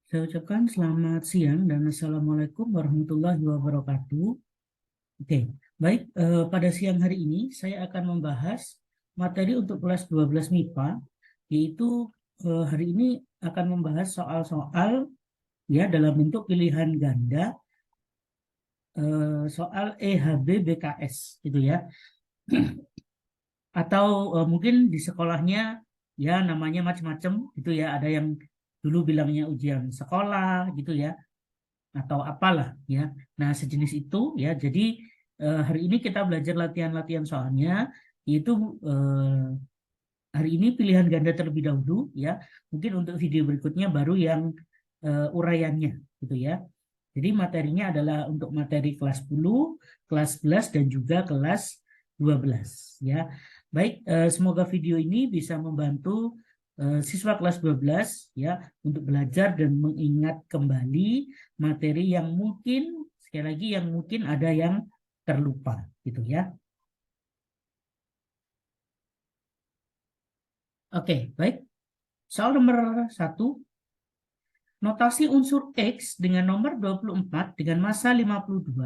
Saya ucapkan selamat siang dan Assalamualaikum warahmatullahi wabarakatuh. Oke, baik. Pada siang hari ini saya akan membahas materi untuk kelas 12 MIPA, yaitu hari ini akan membahas soal-soal ya dalam bentuk pilihan ganda, soal EHB BKS gitu ya. Atau mungkin di sekolahnya ya namanya macam-macam gitu ya. Ada yang dulu bilangnya ujian sekolah gitu ya, atau apalah ya. Nah, sejenis itu ya. Jadi hari ini kita belajar latihan-latihan soalnya, yaitu hari ini pilihan ganda terlebih dahulu ya. Mungkin untuk video berikutnya baru yang uraiannya gitu ya. Jadi materinya adalah untuk materi kelas 10, kelas 11 dan juga kelas 12 ya. Baik, semoga video ini bisa membantu siswa kelas 12 ya untuk belajar dan mengingat kembali materi yang mungkin, sekali lagi, yang mungkin ada yang terlupa gitu ya. Oke, baik. Soal nomor 1, notasi unsur X dengan nomor 24 dengan massa 52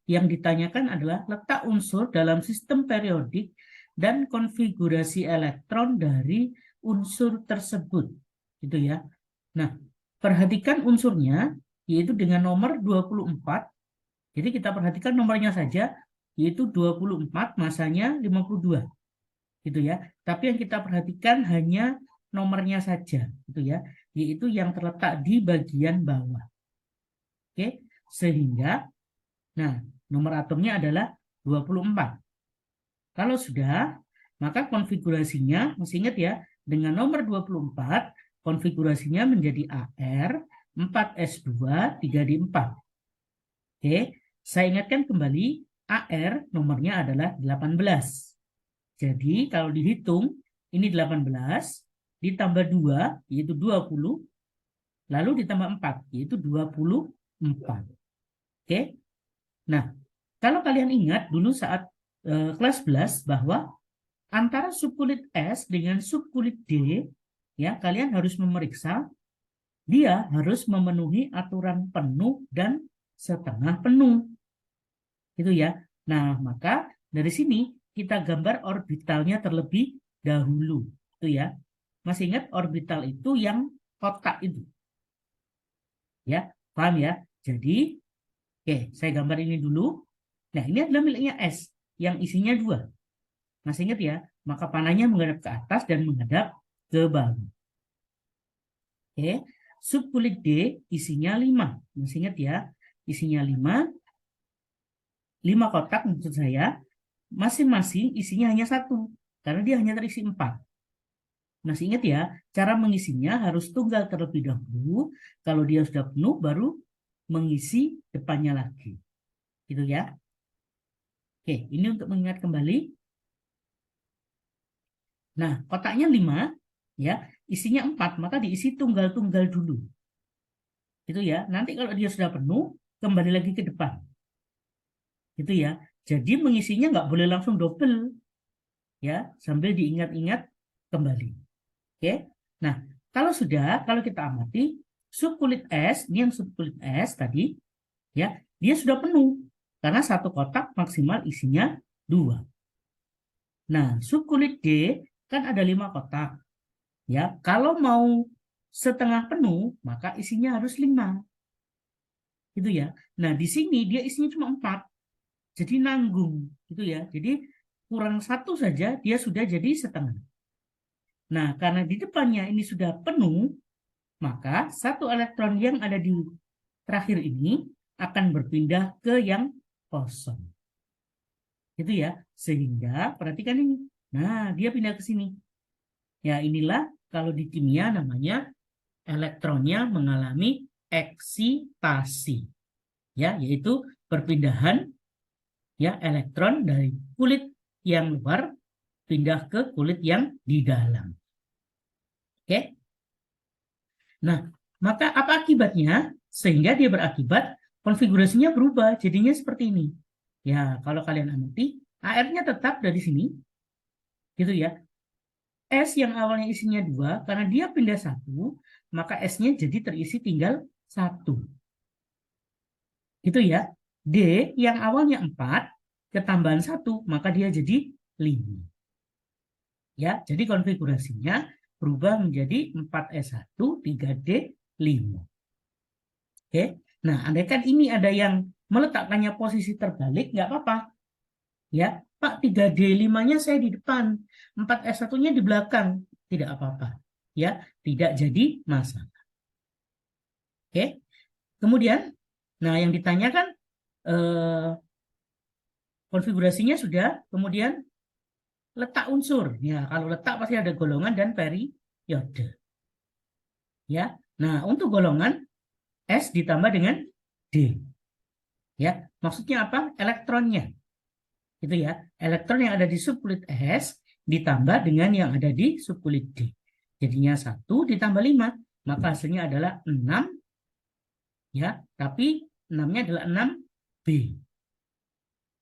yang ditanyakan adalah letak unsur dalam sistem periodik dan konfigurasi elektron dari unsur tersebut. Gitu ya. Nah, perhatikan unsurnya yaitu dengan nomor 24. Jadi kita perhatikan nomornya saja yaitu 24, massanya 52. Gitu ya. Tapi yang kita perhatikan hanya nomornya saja gitu ya, yaitu yang terletak di bagian bawah. Oke, sehingga nah, nomor atomnya adalah 24. Kalau sudah, maka konfigurasinya masih ingat ya, dengan nomor 24 konfigurasinya menjadi AR 4S2 3D4. Oke, saya ingatkan kembali AR nomornya adalah 18. Jadi kalau dihitung ini 18 ditambah 2 yaitu 20, lalu ditambah 4 yaitu 24. Oke. Nah, kalau kalian ingat dulu saat kelas 11 bahwa antara subkulit S dengan subkulit D ya, kalian harus memeriksa dia harus memenuhi aturan penuh dan setengah penuh. Gitu ya. Nah, maka dari sini kita gambar orbitalnya terlebih dahulu. Itu ya. Masih ingat orbital itu yang kotak itu? Ya, paham ya? Jadi, oke, saya gambar ini dulu. Nah, ini adalah miliknya S yang isinya 2. Masih ingat ya? Maka panahnya menghadap ke atas dan menghadap ke bawah. Oke, subkulit D isinya 5. Masih ingat ya? Isinya 5. 5 kotak maksud saya. Masing-masing isinya hanya 1. Karena dia hanya terisi 4. Masih ingat ya, cara mengisinya harus tunggal terlebih dahulu. Kalau dia sudah penuh, baru mengisi depannya lagi. Gitu ya. Oke, ini untuk mengingat kembali. Nah, kotaknya 5, ya, isinya 4, maka diisi tunggal-tunggal dulu. Gitu ya. Nanti kalau dia sudah penuh, kembali lagi ke depan. Gitu ya. Jadi mengisinya nggak boleh langsung double. Ya, sambil diingat-ingat kembali. Oke. Nah, kalau kita amati subkulit S, ini yang subkulit S tadi, ya, dia sudah penuh karena satu kotak maksimal isinya 2. Nah, subkulit D kan ada 5 kotak. Ya, kalau mau setengah penuh, maka isinya harus 5. Gitu ya. Nah, di sini dia isinya cuma 4. Jadi nanggung, gitu ya. Jadi kurang 1 saja dia sudah jadi setengah. Nah, karena di depannya ini sudah penuh, maka satu elektron yang ada di terakhir ini akan berpindah ke yang kosong. Gitu ya. Sehingga perhatikan ini. Nah, dia pindah ke sini. Ya, inilah kalau di kimia namanya elektronnya mengalami eksitasi. Ya, yaitu perpindahan ya elektron dari kulit yang luar pindah ke kulit yang di dalam. Oke? Nah, maka apa akibatnya? Sehingga dia berakibat konfigurasinya berubah, jadinya seperti ini. Ya, kalau kalian amati, AR-nya tetap dari sini, gitu ya. S yang awalnya isinya 2, karena dia pindah 1, maka S-nya jadi terisi tinggal 1. Gitu ya. D yang awalnya 4, ketambahan 1, maka dia jadi 5. Ya, jadi konfigurasinya berubah menjadi 4S1, 3D, 5. Oke. Nah, andaikan ini ada yang meletakkannya posisi terbalik, nggak apa-apa. Ya, Pak, 3D5-nya saya di depan, 4S1-nya di belakang. Tidak apa-apa. Ya, tidak jadi masalah. Oke. Kemudian, nah yang ditanyakan konfigurasinya sudah, kemudian letak unsur. Ya, kalau letak pasti ada golongan dan periode. Ya. Nah, untuk golongan S ditambah dengan D. Ya, maksudnya apa? Elektronnya. Itu ya. Elektron yang ada di subkulit S ditambah dengan yang ada di subkulit D. Jadinya 1 ditambah 5, maka hasilnya adalah 6. Ya, tapi 6-nya adalah 6B.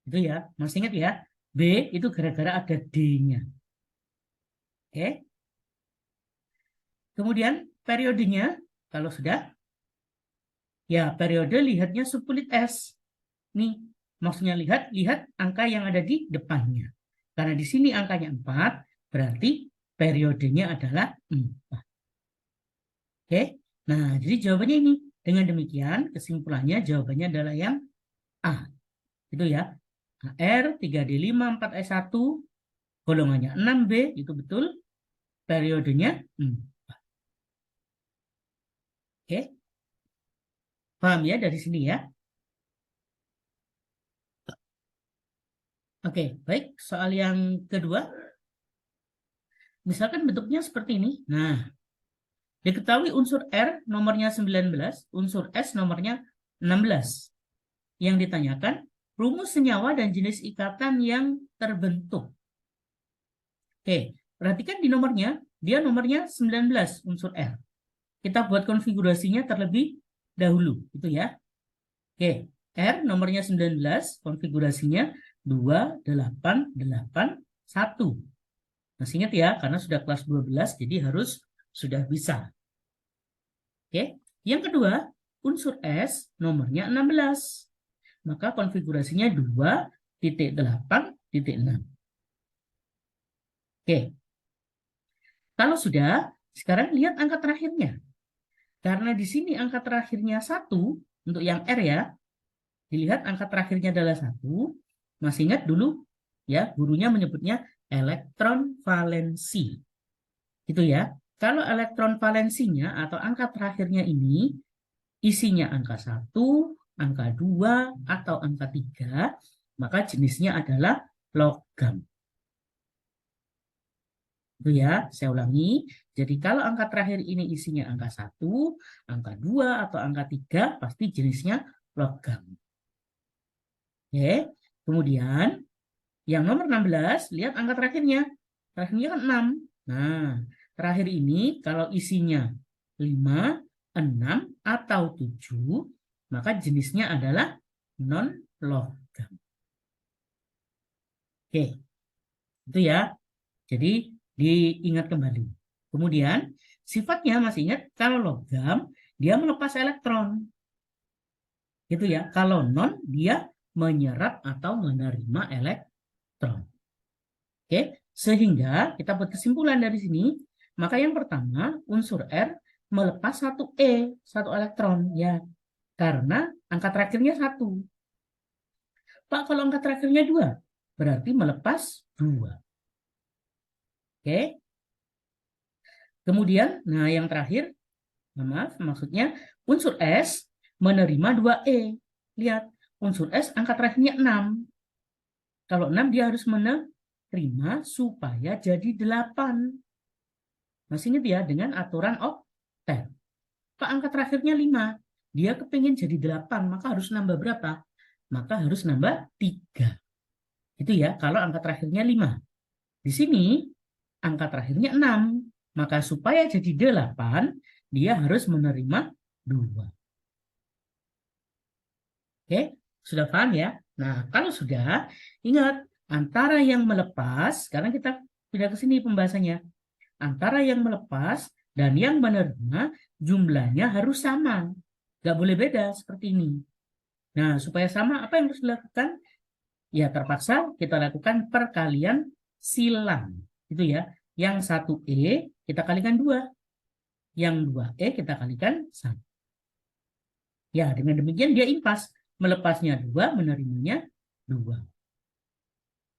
Itu ya. Masih ingat ya? B itu gara-gara ada D-nya. Oke. Kemudian periodenya, kalau sudah, ya periode lihatnya subkulit S. Nih, maksudnya lihat angka yang ada di depannya. Karena di sini angkanya 4, berarti periodenya adalah 4. Oke, nah jadi jawabannya ini. Dengan demikian, kesimpulannya jawabannya adalah yang A. Itu ya. AR 3D5 4S1, golongannya 6B, itu betul. Periodenya 4. Oke, paham ya dari sini ya? Oke, baik. Soal yang kedua. Misalkan bentuknya seperti ini. Nah, diketahui unsur R nomornya 19, unsur S nomornya 16. Yang ditanyakan, rumus senyawa dan jenis ikatan yang terbentuk. Oke, perhatikan di nomornya, dia nomornya 19 unsur R. Kita buat konfigurasinya terlebih dahulu, gitu ya. Oke, R nomornya 19, konfigurasinya 2881. Masih ingat ya, karena sudah kelas 12, jadi harus sudah bisa. Oke, yang kedua, unsur S nomornya 16. Maka konfigurasinya 2.8.6. Oke, kalau sudah, sekarang lihat angka terakhirnya. Karena di sini angka terakhirnya 1, untuk yang R ya, dilihat angka terakhirnya adalah 1. Masih ingat dulu, ya, gurunya menyebutnya elektron valensi. Gitu ya. Kalau elektron valensinya atau angka terakhirnya ini isinya angka 1, angka 2, atau angka 3, maka jenisnya adalah logam. Itu ya, saya ulangi. Jadi kalau angka terakhir ini isinya angka 1, angka 2, atau angka 3, pasti jenisnya logam. Oke, kemudian yang nomor 16, lihat angka terakhirnya. Terakhirnya kan 6. Nah, terakhir ini kalau isinya 5, 6, atau 7, maka jenisnya adalah non-logam. Oke, itu ya. Jadi diingat kembali. Kemudian sifatnya masih ingat, kalau logam dia melepas elektron. Gitu ya. Kalau non dia menyerap atau menerima elektron. Oke, sehingga kita buat kesimpulan dari sini, maka yang pertama unsur R melepas satu satu elektron ya. Karena angka terakhirnya 1. Pak, kalau angka terakhirnya 2, berarti melepas 2. Oke. Kemudian, nah yang terakhir, maaf, maksudnya unsur S menerima 2E. Lihat, unsur S angka terakhirnya 6. Kalau 6 dia harus menerima supaya jadi 8. Masih ingat ya, dengan aturan oktet. Pak, angka terakhirnya 5. Dia kepingin jadi 8, maka harus nambah berapa? Maka harus nambah 3. Itu ya, kalau angka terakhirnya 5. Di sini, angka terakhirnya 6. Maka supaya jadi 8, dia harus menerima 2. Oke, sudah paham ya? Nah, kalau sudah, ingat, antara yang melepas, sekarang kita pindah ke sini pembahasannya. antara yang melepas dan yang menerima jumlahnya harus sama. Nggak boleh beda seperti ini. Nah, supaya sama, apa yang harus dilakukan? Ya, terpaksa kita lakukan perkalian silang. Itu ya. Yang 1E kita kalikan 2. Yang 2E kita kalikan 1. Ya, dengan demikian dia impas. Melepasnya 2, menerimanya 2.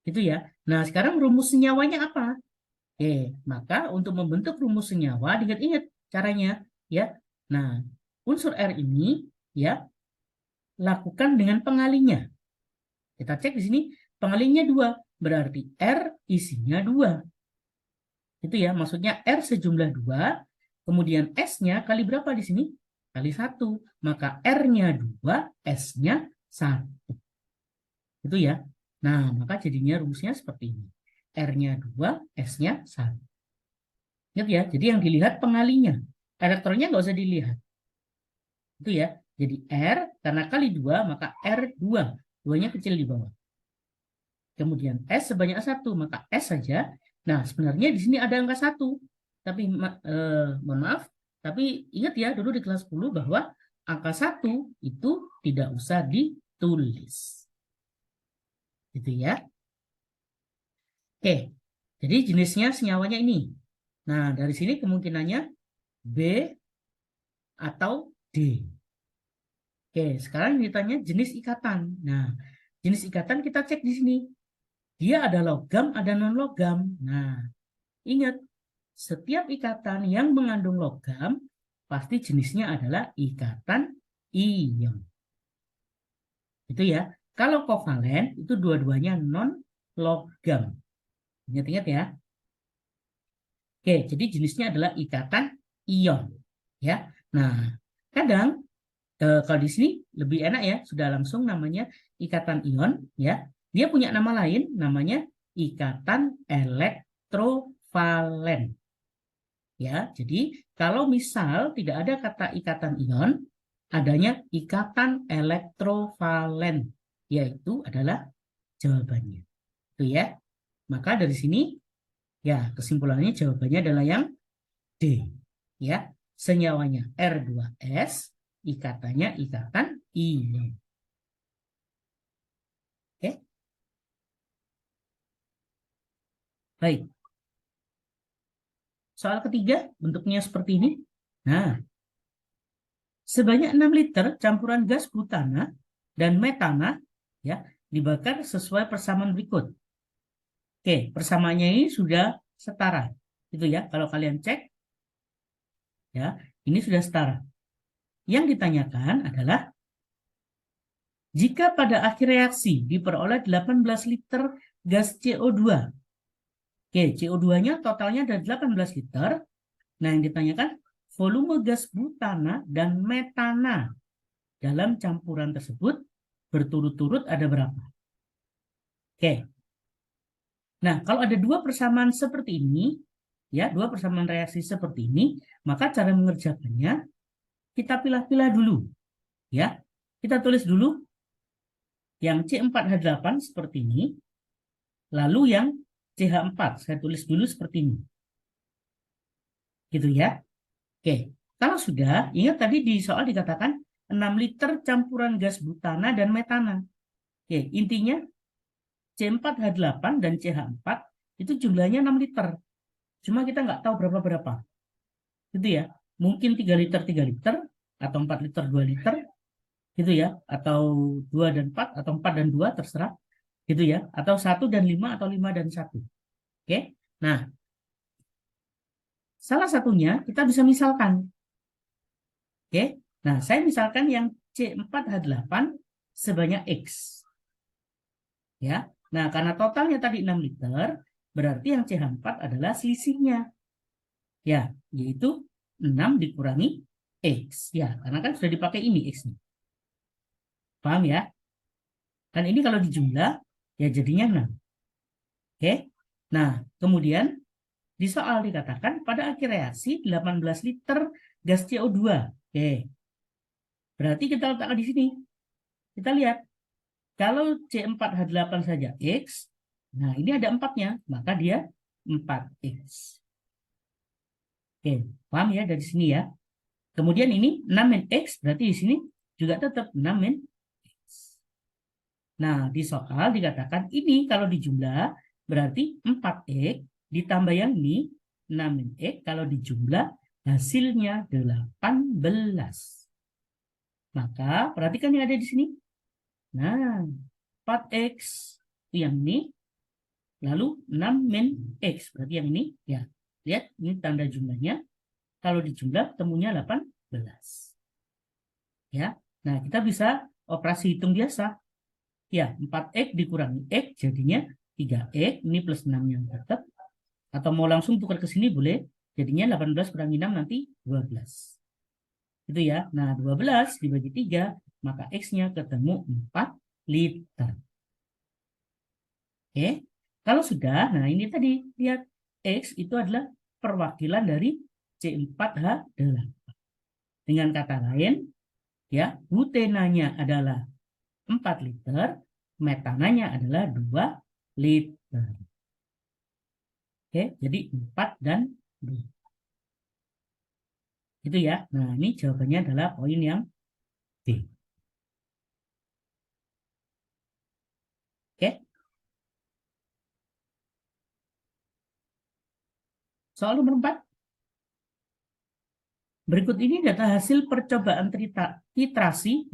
Itu ya. Nah, sekarang rumus senyawanya apa? Oke, maka untuk membentuk rumus senyawa, diingat-ingat caranya. Ya. Nah, unsur R ini ya lakukan dengan pengalinya. Kita cek di sini, pengalinya 2. Berarti R isinya 2. Itu ya, maksudnya R sejumlah 2, kemudian S-nya kali berapa di sini? Kali 1. Maka R-nya 2, S-nya 1. Itu ya. Nah, maka jadinya rumusnya seperti ini. R-nya 2, S-nya 1. Ingat ya, jadi yang dilihat pengalinya. Elektronnya nggak usah dilihat. Itu ya. Jadi R, karena kali 2, maka R2. 2-nya kecil di bawah. Kemudian S sebanyak 1, maka S saja. Nah, sebenarnya di sini ada angka 1. Tapi, mohon maaf, tapi ingat ya, dulu di kelas 10 bahwa angka 1 itu tidak usah ditulis. Gitu ya. Oke, jadi jenisnya senyawanya ini. Nah, dari sini kemungkinannya B atau D. Oke, sekarang ditanya jenis ikatan. Nah, jenis ikatan kita cek di sini. Dia ada logam, ada non-logam. Nah, ingat, setiap ikatan yang mengandung logam, pasti jenisnya adalah ikatan ion. Itu ya. Kalau kovalen, itu dua-duanya non-logam. Ingat-ingat ya. Oke, jadi jenisnya adalah ikatan ion. Ya. Nah, kadang kalau di sini lebih enak ya, sudah langsung namanya ikatan ion. Ya, dia punya nama lain, namanya ikatan elektrovalen. Ya, jadi kalau misal tidak ada kata ikatan ion, adanya ikatan elektrovalen, yaitu adalah jawabannya. Itu ya. Maka dari sini ya kesimpulannya jawabannya adalah yang D. Ya, senyawanya R2S, ikatannya ikatan ion. Oke. Baik. Soal ketiga bentuknya seperti ini. Nah, sebanyak 6 liter campuran gas butana dan metana ya dibakar sesuai persamaan berikut. Oke, persamaannya ini sudah setara. Itu ya, kalau kalian cek ya, ini sudah setara. Yang ditanyakan adalah jika pada akhir reaksi diperoleh 18 liter gas CO2. Oke, CO2-nya totalnya ada 18 liter. Nah, yang ditanyakan volume gas butana dan metana dalam campuran tersebut berturut-turut ada berapa? Oke. Nah, kalau ada dua persamaan seperti ini, ya, dua persamaan reaksi seperti ini, maka cara mengerjakannya kita pilah-pilah dulu, ya. Kita tulis dulu yang C4H8 seperti ini, lalu yang CH4 saya tulis dulu seperti ini. Gitu ya. Oke, kalau sudah, ingat tadi di soal dikatakan 6 liter campuran gas butana dan metana. Oke, intinya C4H8 dan CH4 itu jumlahnya 6 liter. Cuma kita nggak tahu berapa-berapa. Gitu ya. Mungkin 3 liter 3 liter, atau 4 liter 2 liter, gitu ya. Atau 2 dan 4, atau 4 dan 2, terserah. Gitu ya. Atau 1 dan 5, atau 5 dan 1. Oke. Nah, salah satunya kita bisa misalkan. Oke. Nah, saya misalkan yang C4H8 sebanyak X. Ya. Nah, karena totalnya tadi 6 liter, berarti yang CH4 adalah selisihnya. Ya, yaitu 6 dikurangi X. Ya, karena kan sudah dipakai ini X-nya. Paham ya? Kan ini kalau dijumlah, ya jadinya 6. Oke. Nah, kemudian di soal dikatakan pada akhir reaksi 18 liter gas CO2. Oke. Berarti kita letakkan di sini. Kita lihat. Kalau C4H8 saja X, nah ini ada 4-nya, maka dia 4X. Oke, paham ya dari sini ya. Kemudian ini 6 min X, berarti di sini juga tetap 6 min X. Nah, di soal dikatakan ini kalau dijumlah berarti 4X ditambah yang ini 6 min X, kalau dijumlah hasilnya 18. Maka perhatikan yang ada di sini. Nah, 4X itu yang ini, lalu 6 min X, berarti yang ini ya. Lihat, ini tanda jumlahnya. Kalau dijumlah temunya 18. Ya. Nah, kita bisa operasi hitung biasa. Ya, 4X dikurangi X jadinya 3X, ini plus 6 yang tetap. Atau mau langsung tukar ke sini boleh. Jadinya 18 kurangi 6 nanti 12. Itu ya. Nah, 12 dibagi 3, maka X-nya ketemu 4 liter. Oke. Kalau sudah, nah ini tadi lihat X itu adalah perwakilan dari C4H8. Dengan kata lain, ya, butenanya adalah 4 liter, metananya adalah 2 liter. Oke, jadi 4 dan 2. Itu ya. Nah, ini jawabannya adalah poin yang D. Oke. Soal nomor 4. Berikut ini data hasil percobaan titrasi,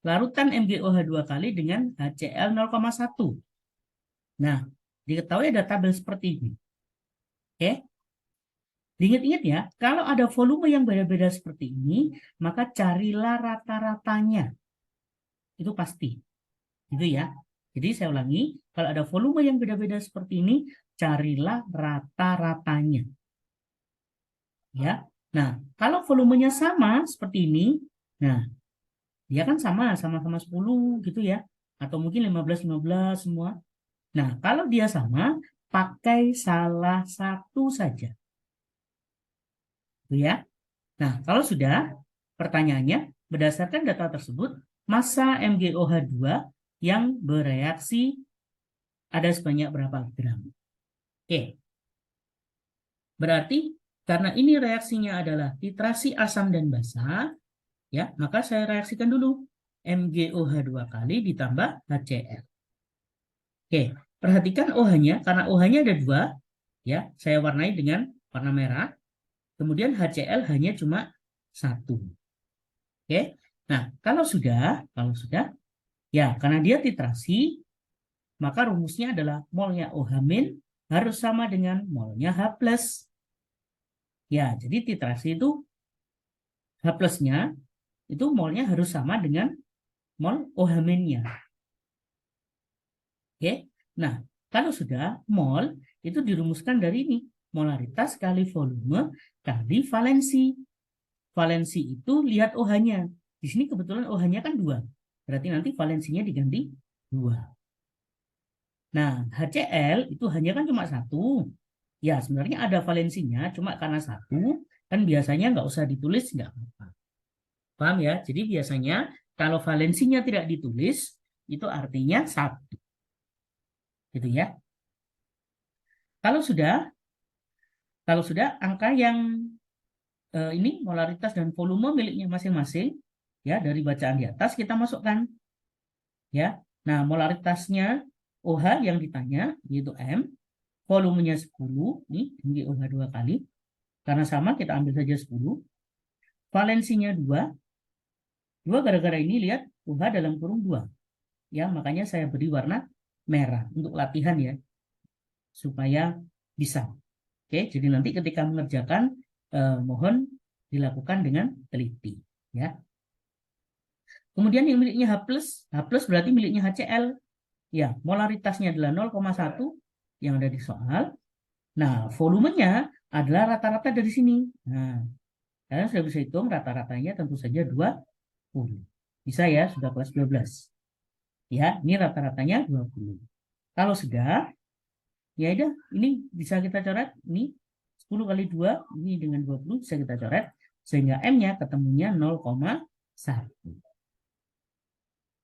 larutan MgOH 2 kali dengan HCl 0,1. Nah, diketahui ada tabel seperti ini. Oke. Diingat-ingat ya, kalau ada volume yang beda-beda seperti ini, maka carilah rata-ratanya. Itu pasti. Gitu ya. Jadi saya ulangi, kalau ada volume yang beda-beda seperti ini, carilah rata-ratanya. Ya. Nah, kalau volumenya sama seperti ini, nah, dia kan sama-sama 10 gitu ya. Atau mungkin 15-15 semua. Nah, kalau dia sama, pakai salah satu saja. Gitu ya. Nah, kalau sudah, pertanyaannya, berdasarkan data tersebut, massa MgOH2 yang bereaksi ada sebanyak berapa gram? Oke. Berarti karena ini reaksinya adalah titrasi asam dan basa, ya, maka saya reaksikan dulu MgOH2 kali ditambah HCl. Oke, perhatikan OH-nya, karena OH-nya ada 2, ya, saya warnai dengan warna merah. Kemudian HCl hanya cuma 1. Oke. Nah, kalau sudah, ya, karena dia titrasi, maka rumusnya adalah molnya OH- harus sama dengan molnya H+. Ya, jadi titrasi itu H+-nya itu molnya harus sama dengan mol OH-nya. Oke. Nah, kalau sudah, mol itu dirumuskan dari ini, molaritas kali volume kali valensi. Valensi itu lihat OH-nya. Di sini kebetulan OH-nya kan 2. Berarti nanti valensinya diganti 2. Nah, HCl itu hanya kan cuma 1. Ya, sebenarnya ada valensinya, cuma karena 1, kan biasanya nggak usah ditulis, nggak apa-apa. Paham ya? Jadi biasanya kalau valensinya tidak ditulis, itu artinya 1. Gitu ya. Kalau sudah angka yang ini molaritas dan volume miliknya masing-masing, ya, dari bacaan di atas kita masukkan. Ya. Nah, molaritasnya OH yang ditanya yaitu M, volumenya 10, nih MgOH 2 kali. Karena sama kita ambil saja 10. Valensinya 2. 2 gara-gara ini lihat OH dalam kurung 2. Ya, makanya saya beri warna merah untuk latihan ya. Supaya bisa. Oke, jadi nanti ketika mengerjakan mohon dilakukan dengan teliti ya. Kemudian yang miliknya H+ berarti miliknya HCl. Ya, molaritasnya adalah 0,1 yang ada di soal. Nah, volumenya adalah rata-rata dari sini. Nah, kalian sudah bisa hitung rata-ratanya tentu saja 20. Bisa ya, sudah kelas 12. Ya, ini rata-ratanya 20. Kalau sudah, ya udah, ini bisa kita coret. Ini 10 kali 2, ini dengan 20 bisa kita coret. Sehingga M-nya ketemunya 0,1.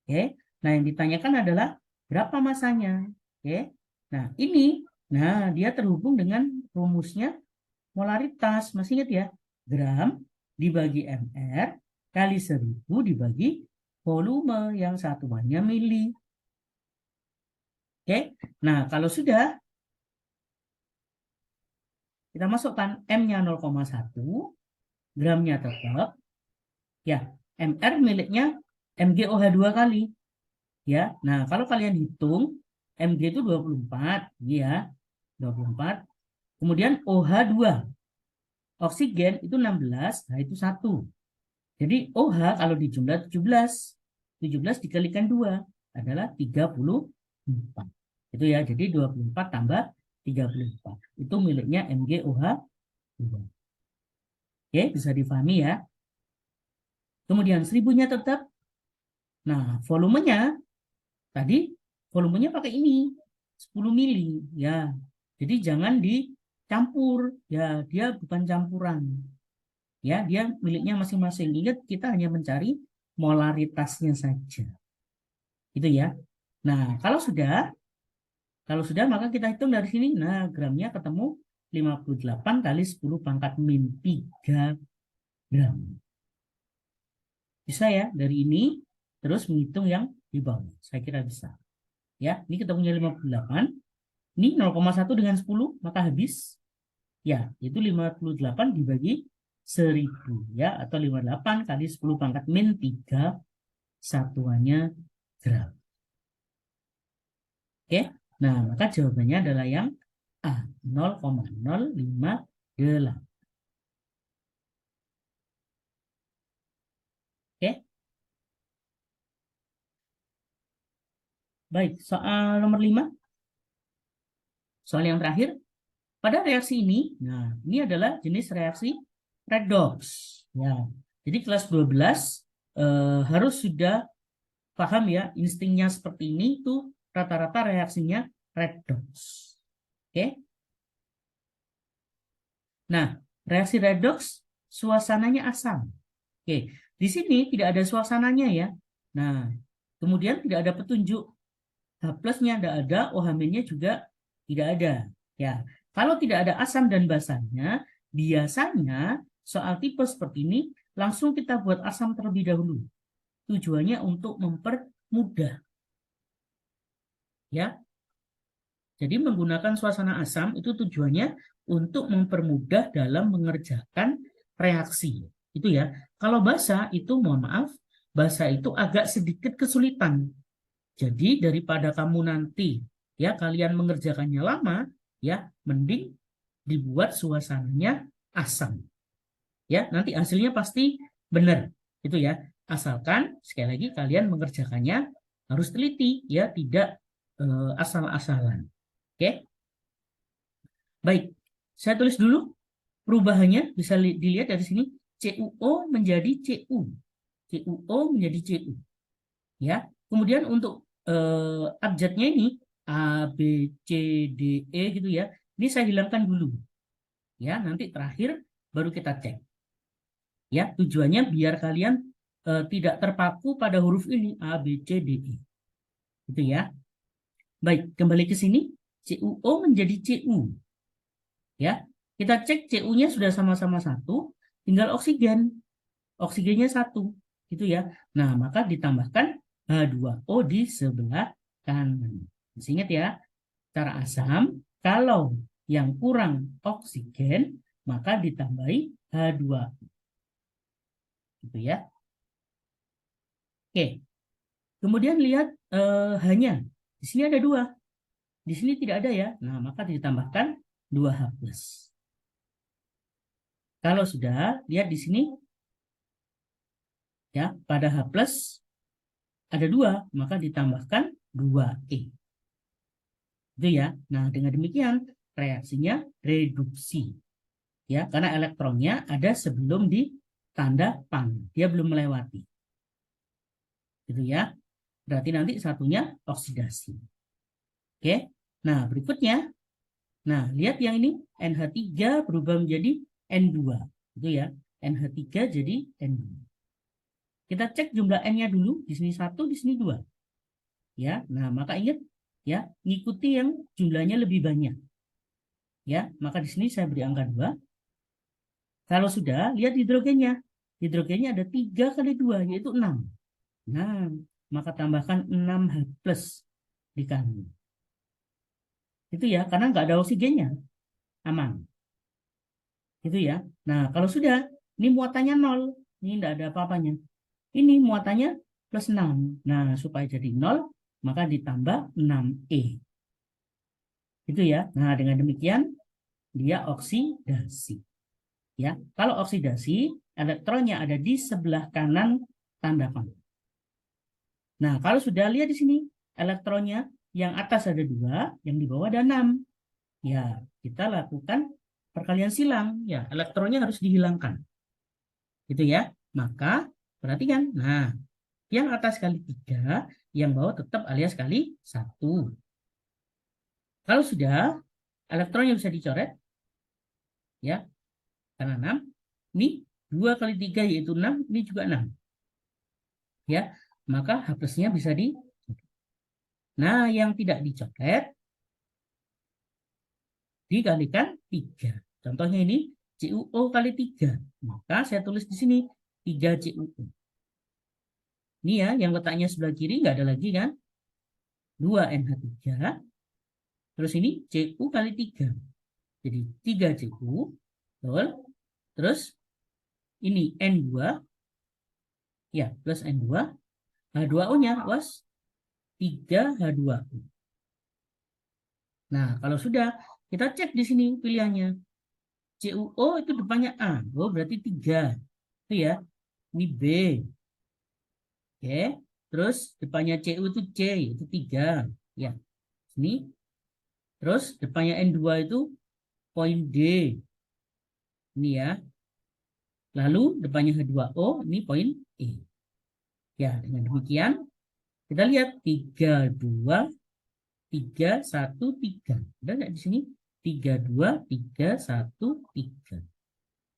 Oke, nah yang ditanyakan adalah berapa masanya. Oke, nah ini, nah dia terhubung dengan rumusnya molaritas. Masih ingat ya? Gram dibagi mr kali 1000 dibagi volume yang satuannya mili. Oke, nah kalau sudah, kita masukkan M-nya 0,1, gramnya tetap, ya, MR miliknya MgOH2 kali. Ya, nah kalau kalian hitung, Mg itu 24, ya, 24. Kemudian OH2, oksigen itu 16, nah itu 1. Jadi OH kalau dijumlah 17. 17 dikalikan 2 adalah 34. Itu ya, jadi 24 tambah 34. Itu miliknya MgOH2. Oke, bisa difahami ya. Kemudian 1000-nya tetap. Nah, volumenya tadi volumenya pakai ini 10 mili ya. Jadi jangan dicampur ya, dia bukan campuran. Ya, dia miliknya masing-masing. Ingat, kita hanya mencari molaritasnya saja. Itu ya. Nah, kalau sudah maka kita hitung dari sini. Nah, gramnya ketemu 58 kali 10 pangkat min 3 gram. Bisa ya, dari ini terus menghitung yang di bawah. Saya kira bisa. Ya, ini ketemunya 58. Ini 0,1 dengan 10, maka habis. Ya, itu 58 dibagi 1000 ya, atau 58 kali 10 pangkat min 3 satuannya gram. Oke, nah maka jawabannya adalah yang A, 0,058. Oke, baik, soal nomor 5. Soal yang terakhir, pada reaksi ini, nah ini adalah jenis reaksi redox. Ya, jadi kelas 12 harus sudah paham ya, instingnya seperti ini tuh rata-rata reaksinya redox. Oke. Nah, reaksi redox suasananya asam. Oke, di sini tidak ada suasananya ya. Nah, kemudian tidak ada petunjuk H plusnya tidak ada, OH-nya juga tidak ada. Ya, kalau tidak ada asam dan basanya, biasanya soal tipe seperti ini langsung kita buat asam terlebih dahulu. Tujuannya untuk mempermudah. Ya, jadi menggunakan suasana asam itu tujuannya untuk mempermudah dalam mengerjakan reaksi. Itu ya. Kalau basa itu mohon maaf, basa itu agak sedikit kesulitan. Jadi daripada kamu nanti ya kalian mengerjakannya lama, ya mending dibuat suasananya asam. Ya, nanti hasilnya pasti benar. Itu ya. Asalkan sekali lagi kalian mengerjakannya harus teliti ya, tidak asal-asalan. Oke. Baik. Saya tulis dulu perubahannya, bisa dilihat dari sini. CuO menjadi Cu. CuO menjadi Cu. Ya. Kemudian untuk abjadnya ini A, B, C, D, E gitu ya. Ini saya hilangkan dulu. Ya, nanti terakhir baru kita cek. Ya, tujuannya biar kalian tidak terpaku pada huruf ini A, B, C, D, E. Gitu ya. Baik, kembali ke sini. CuO menjadi Cu. Ya, kita cek CU-nya sudah sama-sama 1, tinggal oksigen. Oksigennya 1, gitu ya. Nah, maka ditambahkan H2O di sebelah kanan. Masih ingat ya, cara asam, kalau yang kurang oksigen, maka ditambahi H2O. Gitu ya. Oke. Kemudian lihat H-nya. Di sini ada 2. Di sini tidak ada ya. Nah, maka ditambahkan 2H+. Kalau sudah, lihat di sini ya, pada H+ ada 2, maka ditambahkan 2E. Itu ya. Nah, dengan demikian reaksinya reduksi. Ya, karena elektronnya ada sebelum di tanda panah. Dia belum melewati. Gitu ya. Berarti nanti satunya oksidasi. Oke. Nah, berikutnya. Nah, lihat yang ini NH3 berubah menjadi N2. Itu ya. NH3 jadi N2. Kita cek jumlah N-nya dulu. Di sini 1, di sini 2. Ya, nah maka ingat ya, ngikuti yang jumlahnya lebih banyak. Ya, maka di sini saya beri angka 2. Kalau sudah, lihat hidrogennya. Hidrogennya ada 3 kali 2, yaitu 6. Nah, maka tambahkan 6H plus di kanan. Itu ya, karena nggak ada oksigennya. Aman. Itu ya. Nah, kalau sudah, ini muatannya 0. Ini tidak ada apa-apanya. Ini muatannya plus 6. Nah, supaya jadi 0, maka ditambah 6E. Itu ya. Nah, dengan demikian, dia oksidasi. Ya, kalau oksidasi, elektronnya ada di sebelah kanan tanda panah. Nah, kalau sudah lihat di sini, elektronnya yang atas ada 2, yang di bawah ada 6. Ya, kita lakukan perkalian silang. Ya, elektronnya harus dihilangkan. Gitu ya. Maka, perhatikan. Nah, yang atas kali 3, yang bawah tetap alias kali 1. Kalau sudah, elektronnya bisa dicoret. Ya, karena 6. Ini 2 kali 3 yaitu 6, ini juga 6. Ya, maka H plusnya bisa di. Nah, yang tidak dicoret dikalikan 3. Contohnya ini CuO kali 3. Maka saya tulis di sini 3 CuO. Ini ya, yang letaknya sebelah kiri nggak ada lagi kan? 2 NH3. Terus ini Cu kali 3. Jadi 3 Cu. Betul. Terus ini N2. Ya, plus N2. H2O-nya was 3H2O. Nah, kalau sudah, kita cek di sini pilihannya. CuO itu depannya A. Oh, berarti 3. Itu ya. Ini B. Oke. Terus depannya Cu itu C, itu 3. Ya. Sini. Terus depannya N2 itu poin D. Ini ya. Lalu depannya H2O, ini poin E. Ya, dengan demikian kita lihat 3, 2, 3, 1, 3. Ada nggak di sini? 3, 2, 3, 1, 3.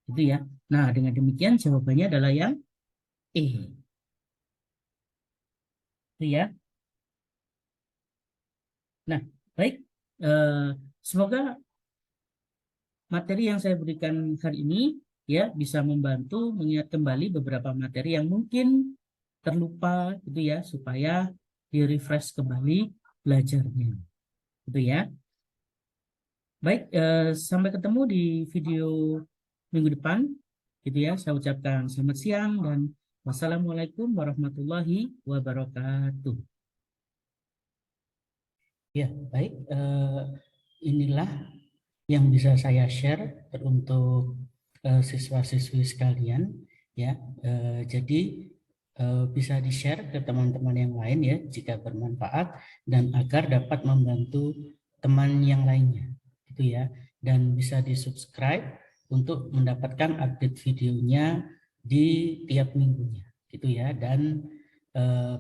Itu ya. Nah, dengan demikian jawabannya adalah yang E. Itu ya. Nah, baik. Semoga materi yang saya berikan hari ini ya bisa membantu mengingat kembali beberapa materi yang mungkin terlupa gitu ya, supaya di-refresh kembali belajarnya. Gitu ya. Baik, sampai ketemu di video minggu depan. Gitu ya, saya ucapkan selamat siang dan wassalamualaikum warahmatullahi wabarakatuh. Ya, baik. Inilah yang bisa saya share untuk siswa-siswi sekalian. Ya, jadi bisa di-share ke teman-teman yang lain ya jika bermanfaat dan agar dapat membantu teman yang lainnya gitu ya, dan bisa di-subscribe untuk mendapatkan update videonya di tiap minggunya gitu ya. Dan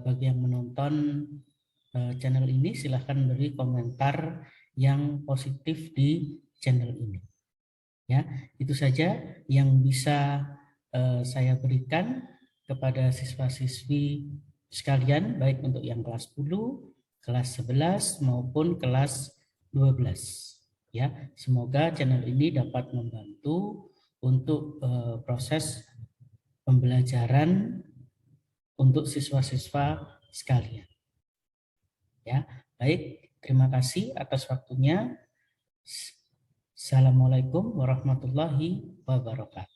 bagi yang menonton channel ini silahkan beri komentar yang positif di channel ini ya. Itu saja yang bisa saya berikan kepada siswa-siswi sekalian, baik untuk yang kelas 10, kelas 11 maupun kelas 12 ya. Semoga channel ini dapat membantu untuk proses pembelajaran untuk siswa-siswa sekalian ya. Baik, terima kasih atas waktunya. Assalamualaikum warahmatullahi wabarakatuh.